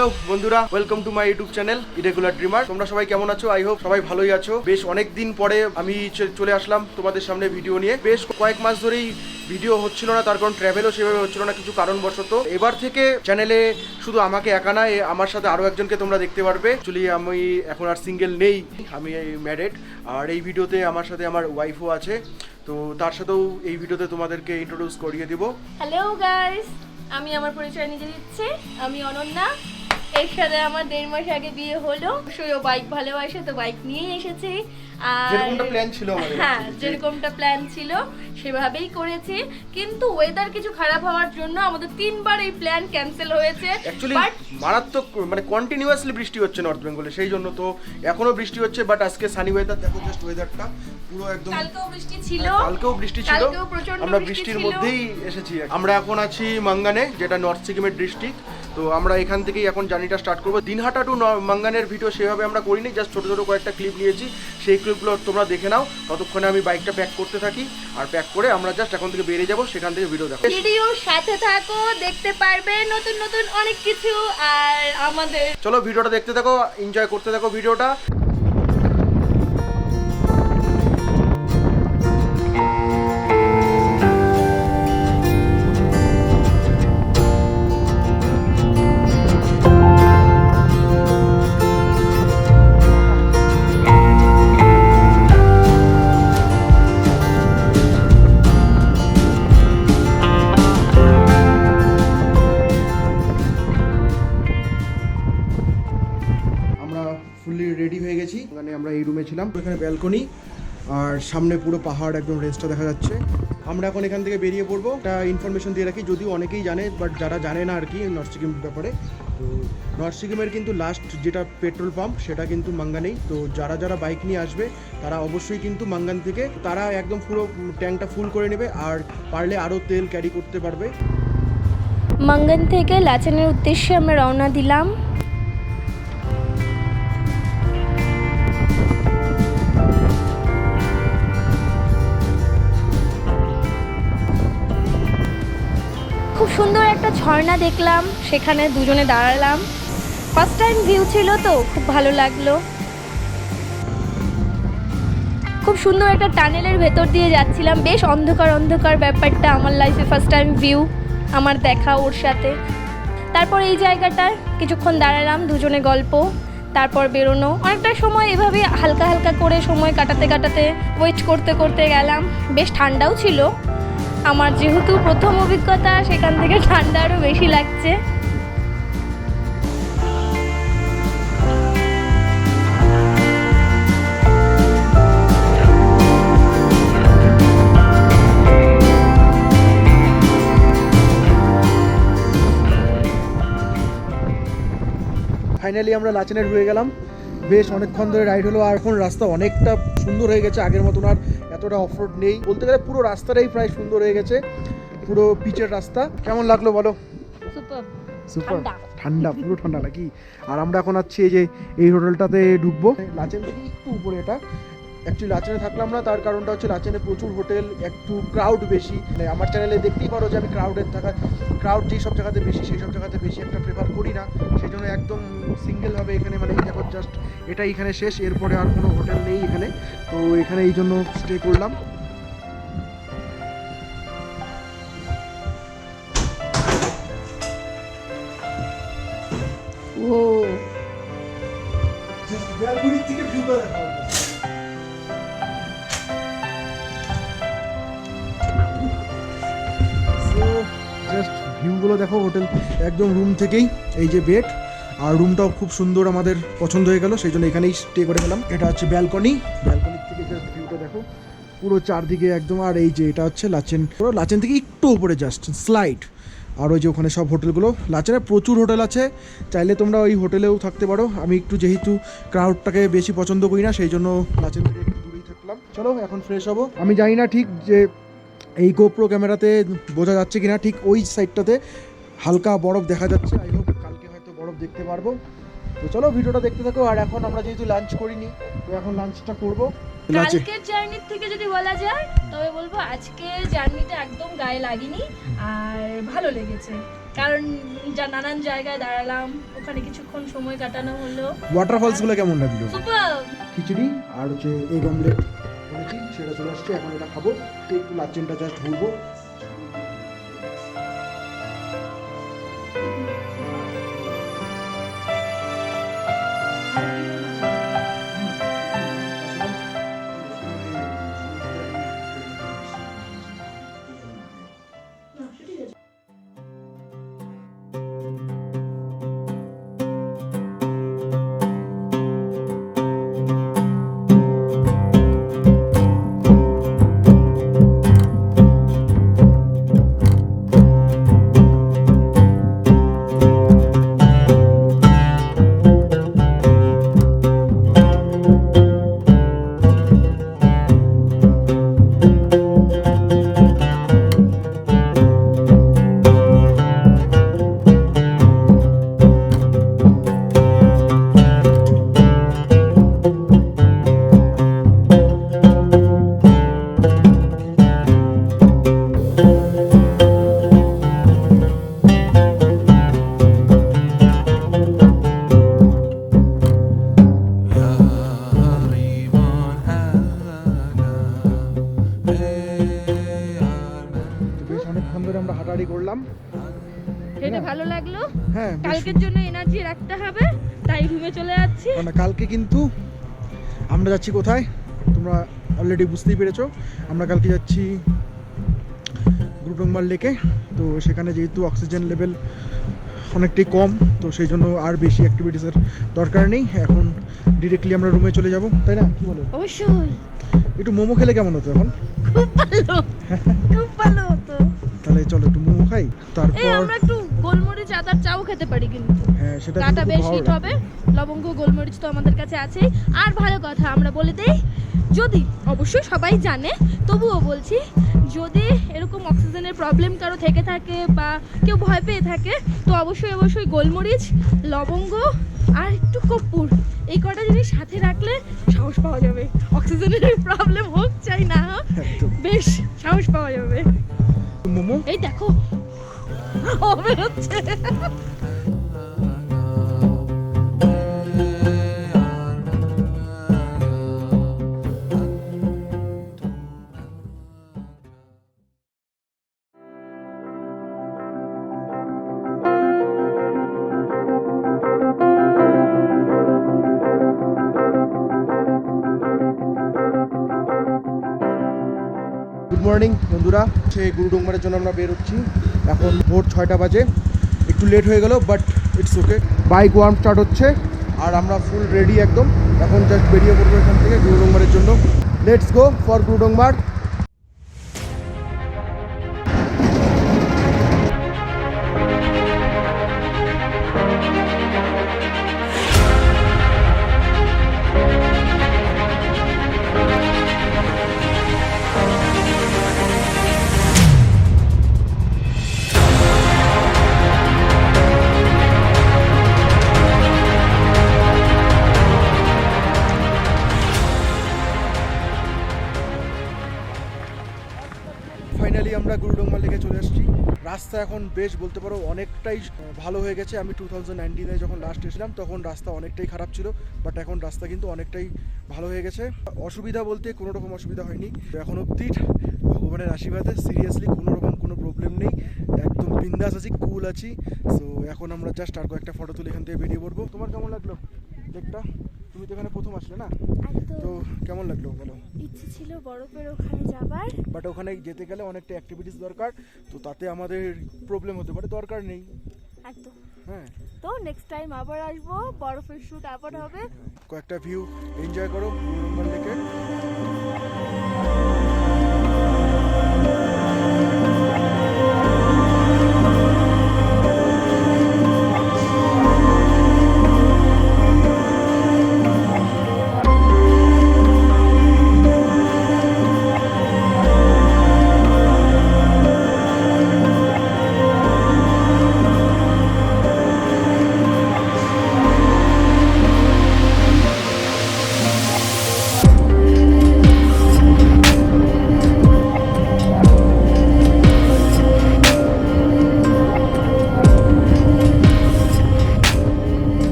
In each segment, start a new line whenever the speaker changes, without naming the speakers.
Hello বন্ধুরা, welcome to my YouTube channel irregular dreamer. তোমরা সবাই কেমন আছো? আই হোপ সবাই ভালোই আছো। বেশ অনেক দিন পরে আমি চলে আসলাম তোমাদের সামনে ভিডিও নিয়ে। বেশ কয়েক মাস ধরেই ভিডিও হচ্ছিল না, তার কারণ ট্রাভেলও সেভাবে হচ্ছিল না কিছু কারণবশত। এবার থেকে চ্যানেলে শুধু আমাকে একা না, আমার সাথে আরও একজনকে তোমরা দেখতে পারবে। অ্যাকচুয়ালি আমি এখন আর সিঙ্গেল নেই, আমি ম্যারিড। আর এই ভিডিওতে আমার সাথে আমার ওয়াইফও আছে, তো তার সাথেও এই ভিডিওতে তোমাদেরকে ইন্ট্রোডিউস করিয়ে দিব।
হ্যালো গাইস, আমি আমার পরিচয় নিজে দিচ্ছি। আমি অনন্যা। এর সাথে আমার 1.5 মাস আগে বিয়ে হলো। সেও বাইক ভালোবাসে, তো বাইক নিয়েই এসেছি। আর
যেরকমটা প্ল্যান ছিল আমাদের,
হ্যাঁ যেরকমটা প্ল্যান ছিল সেভাবেই করেছি, কিন্তু ওয়েদার কিছু খারাপ হওয়ার জন্য আমাদের 3 বার এই প্ল্যান ক্যান্সেল হয়েছে।
অ্যাকচুয়ালি মারাত্মক মানে কন্টিনিউয়াসলি বৃষ্টি হচ্ছে নর্থ বেঙ্গলে, সেই জন্য তো এখনো বৃষ্টি হচ্ছে। বাট আজকে সানি ওয়েদার, দেখো জাস্ট ওয়েদারটা পুরো একদম।
কালকেও বৃষ্টি ছিল,
আমরা বৃষ্টির মধ্যেই এসেছি। আমরা এখন আছি মাঙ্গানে, যেটা নর্থ সিকিমের ডিস্ট্রিক্ট। তো আমরা এখান থেকেই এখন জার্নিটা স্টার্ট করবো। দিনহাটা টু মাঙ্গানের ভিডিও সেভাবে আমরা করিনি, জাস্ট ছোটো ছোটো কয়েকটা ক্লিপ নিয়েছি। সেই ক্লিপগুলো তোমরা দেখে নাও। ততক্ষণে আমি বাইকটা প্যাক করতে থাকি, আর প্যাক করে আমরা জাস্ট এখন থেকে বেরিয়ে যাবো, সেখান থেকে ভিডিও দেখো।
ভিডিওর সাথে থাকো, দেখতে পারবে নতুন নতুন অনেক কিছু। আর আমাদের
চলো ভিডিওটা দেখতে থাকো, এনজয় করতে থাকো ভিডিওটা। ফুললি রেডি হয়ে গেছি। মানে আমরা এই রুমে ছিলাম, এখানে ব্যালকনি আর সামনে পুরো পাহাড়, একদম রেঞ্জটা দেখা যাচ্ছে। আমরা এখন এখান থেকে বেরিয়ে পড়বো। একটা ইনফরমেশন দিয়ে রাখি, যদিও অনেকেই জানে, বাট যারা জানে না আর কি নর্থ সিকিম ব্যাপারে। তো নর্থ সিকিমের কিন্তু লাস্ট যেটা পেট্রোল পাম্প, সেটা কিন্তু মাঙ্গানেই। তো যারা যারা বাইক নিয়ে আসবে তারা অবশ্যই কিন্তু মাঙ্গান থেকে তারা একদম পুরো ট্যাঙ্কটা ফুল করে নেবে, আর পারলে আরও তেল ক্যারি করতে পারবে।
মাঙ্গান থেকে লাচেনের উদ্দেশ্যে আমরা রওনা দিলাম। খুব সুন্দর একটা ঝর্ণা দেখলাম, সেখানে দুজনে দাঁড়ালাম। ফার্স্ট টাইম ভিউ ছিল, তো খুব ভালো লাগলো। খুব সুন্দর একটা টানেলের ভেতর দিয়ে যাচ্ছিলাম, বেশ অন্ধকার অন্ধকার ব্যাপারটা। আমার লাইফে ফার্স্ট টাইম ভিউ আমার দেখা ওর সাথে। তারপর এই জায়গাটায় কিছুক্ষণ দাঁড়ালাম, দুজনে গল্প, তারপর বেরোনো। অনেকটা সময় এভাবে হালকা হালকা করে সময় কাটাতে কাটাতে ওয়েট করতে করতে গেলাম। বেশ ঠান্ডাও ছিল, আমার যেহেতু প্রথম অভিজ্ঞতা, সেখান থেকে ঠান্ডা আরও বেশি লাগছে।
ফাইনালি আমরা লাচেনে ঢুকে গেলাম। বেশ অনেকক্ষণ ধরে রাইড হলো, আর এখন রাস্তা অনেকটা সুন্দর হয়ে গেছে। আগের মতন আর এতটা অফরোড নেই, বলতে গেলে পুরো রাস্তাটাই প্রায় সুন্দর হয়ে গেছে, পুরো পিচের রাস্তা। কেমন লাগলো বলো? সুপার ঠান্ডা, পুরো ঠান্ডা নাকি? আর আমরা এখন আছি এই যে এই হোটেলটাতে ঢুকবো। লাচেন থেকে একটু উপরে এটা। অ্যাকচুয়ালি লাচেনে থাকলাম না, তার কারণটা হচ্ছে লাচেনে প্রচুর হোটেল, একটু ক্রাউড বেশি। মানে আমার চ্যানেলে দেখতেই পারো যে আমি ক্রাউড যেই সব জায়গাতে বেশি, সেই সব জায়গাতে বেশি একটা প্রেফার করি না। সেই জন্য একদম সিঙ্গেলভাবে এখানে, মানে দেখো জাস্ট এটা এখানে শেষ, এরপরে আর কোনো হোটেল নেই এখানে। তো এখানে এই জন্য স্টে করলাম।
ও
বেলগুড়ির থেকে ভিউটা দেখা জাস্ট ভিউগুলো দেখো। হোটেল একদম রুম থেকেই, এই যে বেড, আর রুমটাও খুব সুন্দর, আমাদের পছন্দ হয়ে গেল, সেই জন্য এখানেই স্টে করে গেলাম। এটা হচ্ছে ব্যালকনির থেকে জাস্ট ভিউটা দেখো পুরো চারদিকে একদম। আর এই যে এটা হচ্ছে লাচেন, পুরো লাচেন থেকে একটু উপরে জাস্ট স্লাইড। আর ওই যে ওখানে সব হোটেলগুলো, লাচেনে প্রচুর হোটেল আছে, চাইলে তোমরা ওই হোটেলেও থাকতে পারো। আমি একটু যেহেতু ক্রাউডটাকে বেশি পছন্দ করি না, সেই জন্য লাচেন থেকে একটু দূরেই থাকলাম। চলো এখন ফ্রেশ হবো। আমি জানি না ঠিক যে এই গোপ্রো ক্যামেরাতে বোঝা যাচ্ছে কিনা, ঠিক ওই সাইডটাতে হালকা বরফ দেখা যাচ্ছে। আই হোপ কালকে হয়তো বরফ দেখতে পারবো। তো চলো ভিডিওটা দেখতে থাকো। আর এখন আমরা যেহেতু লাঞ্চ করিনি, তো এখন লাঞ্চটা করবো।
কালকের জার্নির থেকে যদি বলা যায়, তবে বলবো আজকে জার্নিটা একদম গায়ে লাগেনি, আর ভালো লেগেছে। কারণ নানান জায়গায় দাঁড়ালাম, ওখানে কিছুক্ষণ সময় কাটানো হলো।
ওয়াটারফলস গুলো কেমন লাগলো?
সুপার।
খিচুড়ি আর হচ্ছে এগ অমলেট করেছি, সেটা চলে আসছে, এখন এটা খাবো। একটু লাচেনটা জাস্ট ঘুরবো। আমরা হাঁটাহাঁটি করলাম,
এটা ভালো লাগলো।
হ্যাঁ,
কালকের জন্য এনার্জি রাখতে হবে, তাই রুমে চলে যাচ্ছি।
কারণ কালকে কিন্তু আমরা যাচ্ছি কোথায় তোমরা অলরেডি বুঝতেই পেরেছো। আমরা কালকে যাচ্ছি গুরুডংমার লেকে। তো সেখানে যেহেতু অক্সিজেন লেভেল অনেকটাই কম, তো সেই জন্য আর বেশি অ্যাক্টিভিটিসের দরকার নেই। এখন ডিরেক্টলি আমরা রুমে চলে যাব, তাই না? কি বলো?
অবশ্যই।
একটু মোমো খেলে কেমন হতো এখন?
খুব ভালো, খুব ভালো হতো।
তাহলে চলো একটু মোমো খাই, তারপর
আমরা একটু গোলমরিচ আদার চাও খেতে পারি, কিন্তু
হ্যাঁ সেটা
কাটা বেশ হিট হবে। লবঙ্গ গোলমরিচ তো আমাদের কাছে আছেই। আর ভালো কথা আমরা বলে দেই, যদি অবশ্যই সবাই জানে, তবুও বলছি, যদি এরকম অক্সিজেনের প্রবলেম কারো থেকে থাকে বা কেউ ভয় পেয়ে থাকে, তো অবশ্যই অবশ্যই গোলমরিচ, লবঙ্গ আর একটু কর্পূর, এই কটা জিনিস সাথে রাখলে সাহস পাওয়া যাবে। অক্সিজেনের প্রবলেম হোক চাই না হোক, বেশ সাহস পাওয়া যাবে।
মোমো
এই দেখো হবে হচ্ছে।
গুড মর্নিং বন্ধুরা, সেই গুরুডংমারের জন্য আমরা বের হচ্ছি। এখন ভোর 6টা বাজে, একটু লেট হয়ে গেল, but it's okay. Bike warm start হচ্ছে আর আমরা ফুল রেডি একদম। এখন জাস্ট বেরিয়ে পড়বো এখান থেকে গুরুডংমারের জন্য। Let's go for Gurudongmar. Finally আমরা গুরুডংমার লেকে চলে আসছি। রাস্তা এখন বেশ বলতে পারো অনেকটাই ভালো হয়ে গেছে। আমি 2019-এ যখন লাস্ট এসেছিলাম তখন রাস্তা অনেকটাই খারাপ ছিল, বাট এখন রাস্তা কিন্তু অনেকটাই ভালো হয়ে গেছে। অসুবিধা বলতে কোনো রকম অসুবিধা হয়নি এখন অবধি, ভগবানের আশীর্বাদে। সিরিয়াসলি কোনো রকম কোনো প্রবলেম নেই, একদম বিন্দাস আছি, কুল আছি। সো এখন আমরা জাস্ট আর কয়েকটা ফটো তুলে এখান থেকে বেরিয়ে পড়বো। তোমার কেমন লাগলো লেকটা? তুমি তো এখানে প্রথম আসলে না, তো কেমন লাগলো বলো?
ইচ্ছে ছিল বরফের ওখানে যাবার,
বাট ওখানে যেতে গেলে অনেকটা অ্যাক্টিভিটিস দরকার, তো তাতে আমাদের প্রবলেম হতে পারে, দরকার নেই।
একদম।
হ্যাঁ,
তো নেক্সট টাইম আবার আসবো, বরফের শুট আবার হবে।
কয়েকটা ভিউ এনজয় করো গুরুডংমার লেকে।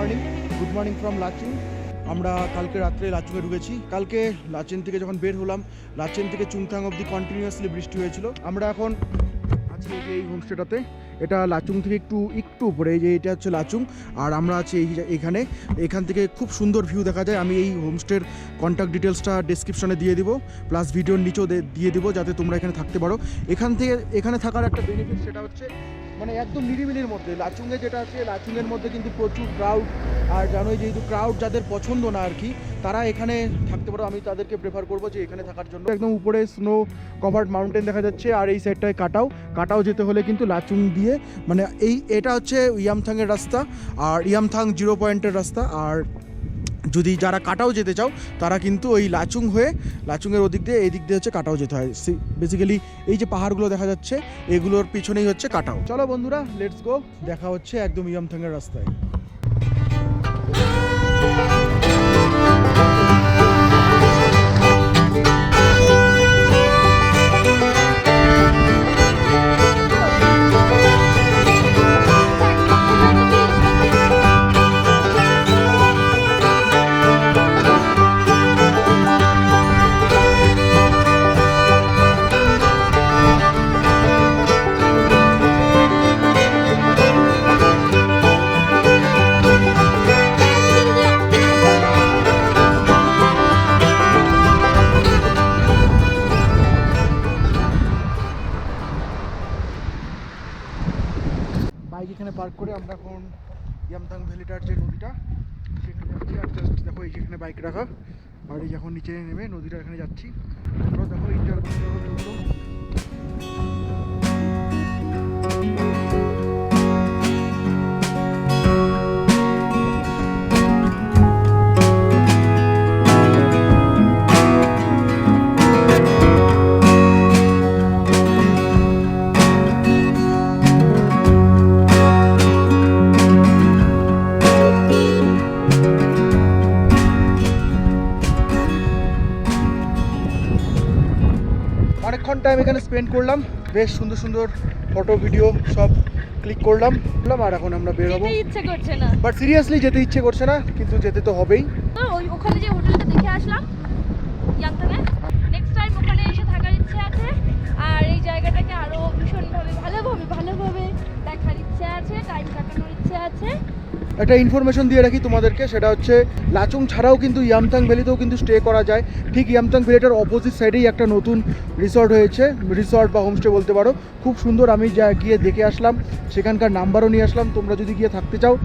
Good morning from Lachung. আমরা কালকে রাত্রে লাচুংয়ে ঢুকেছি। কালকে লাচেন থেকে যখন বের হলাম, লাচেন থেকে চুংথাং অবধি কন্টিনিউয়াসলি বৃষ্টি হয়েছিল। আমরা এখন আছি এই যে এই হোমস্টেটাতে। এটা লাচুং থেকে একটু উপরে, এই যে এটা হচ্ছে লাচুং, আর আমরা আছি এখান থেকে খুব সুন্দর ভিউ দেখা যায়। আমি এই হোমস্টের কন্ট্যাক্ট ডিটেলসটা ডেসক্রিপশনে দিয়ে দিব, প্লাস ভিডিওর নিচেও দিয়ে দিব, যাতে তোমরা এখানে থাকতে পারো। এখানে থাকার একটা বেনিফিট, সেটা হচ্ছে মানে একদম নিরিবিলির মধ্যে। লাচুংয়ে যেটা আছে, লাচুংয়ের মধ্যে কিন্তু প্রচুর ক্রাউড, আর জানোই যেহেতু ক্রাউড যাদের পছন্দ না আর কি, তারা এখানে থাকতে পারো। আমি তাদেরকে প্রেফার করবো যে এখানে থাকার জন্য। একদম উপরে স্নো কভার্ড মাউন্টেন দেখা যাচ্ছে, আর এই সাইডটায় কাটাও যেতে হলে কিন্তু লাচুং দিয়ে, মানে এটা হচ্ছে ইয়ামথাংয়ের রাস্তা, আর ইয়ামথাং 0 পয়েন্টের রাস্তা। আর যদি যারা কাটাও যেতে চাও, তারা কিন্তু ওই লাচুংয়ের ওদিক দিয়ে, এই দিক দিয়ে হচ্ছে কাটাও যেতে হয়। বেসিক্যালি এই যে পাহাড়গুলো দেখা যাচ্ছে, এগুলোর পিছনেই হচ্ছে কাটাও। চলো বন্ধুরা, লেটস গো, দেখা হচ্ছে একদম ইয়ামথাংয়ের রাস্তায়। বাইক এখানে পার্ক করে আমরা এখন ইয়ামথাং ভ্যালিটার যে নদীটা, সেখানে যাচ্ছি। আর জাস্ট দেখো এই যেখানে বাইক রাখা, আর এই যখন নিচে নেমে নদীটা এখানে যাচ্ছি। তোমরা দেখো ইন্টার অনেকক্ষণ টাইম এখানে স্পেন্ড করলাম, বেশ সুন্দর সুন্দর ফটো ভিডিও সব ক্লিক করলাম। আর এখন আমরা বের হবো।
ইচ্ছে করছে না,
বাট সিরিয়াসলি যেতে ইচ্ছে করছে না, কিন্তু যেতে তো হবেই।
ওখানে যে হোটেলটা দেখে আসলাম ইয়ামথাংয়ে, নেক্সট টাইম ওখানে এসে থাকার ইচ্ছে আছে। আর এই জায়গাটাকে আরো ভীষণভাবে ভালোভাবে দেখার ইচ্ছে আছে, টাইম কাটানোর ইচ্ছে আছে।
একটা ইনফরমেশন দিয়ে রাখি তোমাদেরকে, সেটা হচ্ছে লাচুং ছাড়াও কিন্তু ইয়ামথাং ভ্যালিতেও কিন্তু স্টে করা যায়। ঠিক ইয়ামথাং ভ্যালিটার অপোজিট সাইডেই একটা নতুন রিসর্ট হয়েছে, রিসর্ট বা হোমস্টে বলতে পারো, খুব সুন্দর। আমি গিয়ে দেখে আসলাম, সেখানকার নাম্বারও নিয়ে আসলাম। তোমরা যদি গিয়ে থাকতে চাও,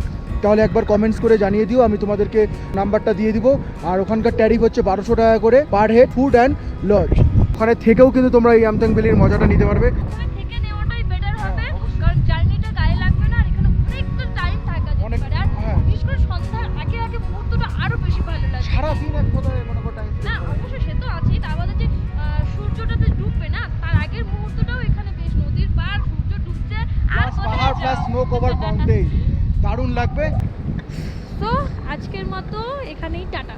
তাহলে একবার কমেন্টস করে জানিয়ে দিও, আমি তোমাদেরকে নাম্বারটা দিয়ে দিব। আর ওখানকার ট্যারিফ হচ্ছে 1200 টাকা করে per head, food and lodge. ওখানে থেকেও কিন্তু তোমরা ইয়ামথাং ভ্যালির মজাটা নিতে পারবে। সারাদিন এক কথায় মনে করো টাইম
না, অবশ্যই সে তো আছেই, তার বাদে যে সূর্যটাতে ডুববে না, তার আগের মুহূর্তটাও এখানে বেশ, নদীর পার, সূর্য ডুবছে, আর
পাহাড় প্লাস স্নো কভার মাউন্টেন, দারুণ লাগবে।
তো আজকের মতো এখানেই টাটা।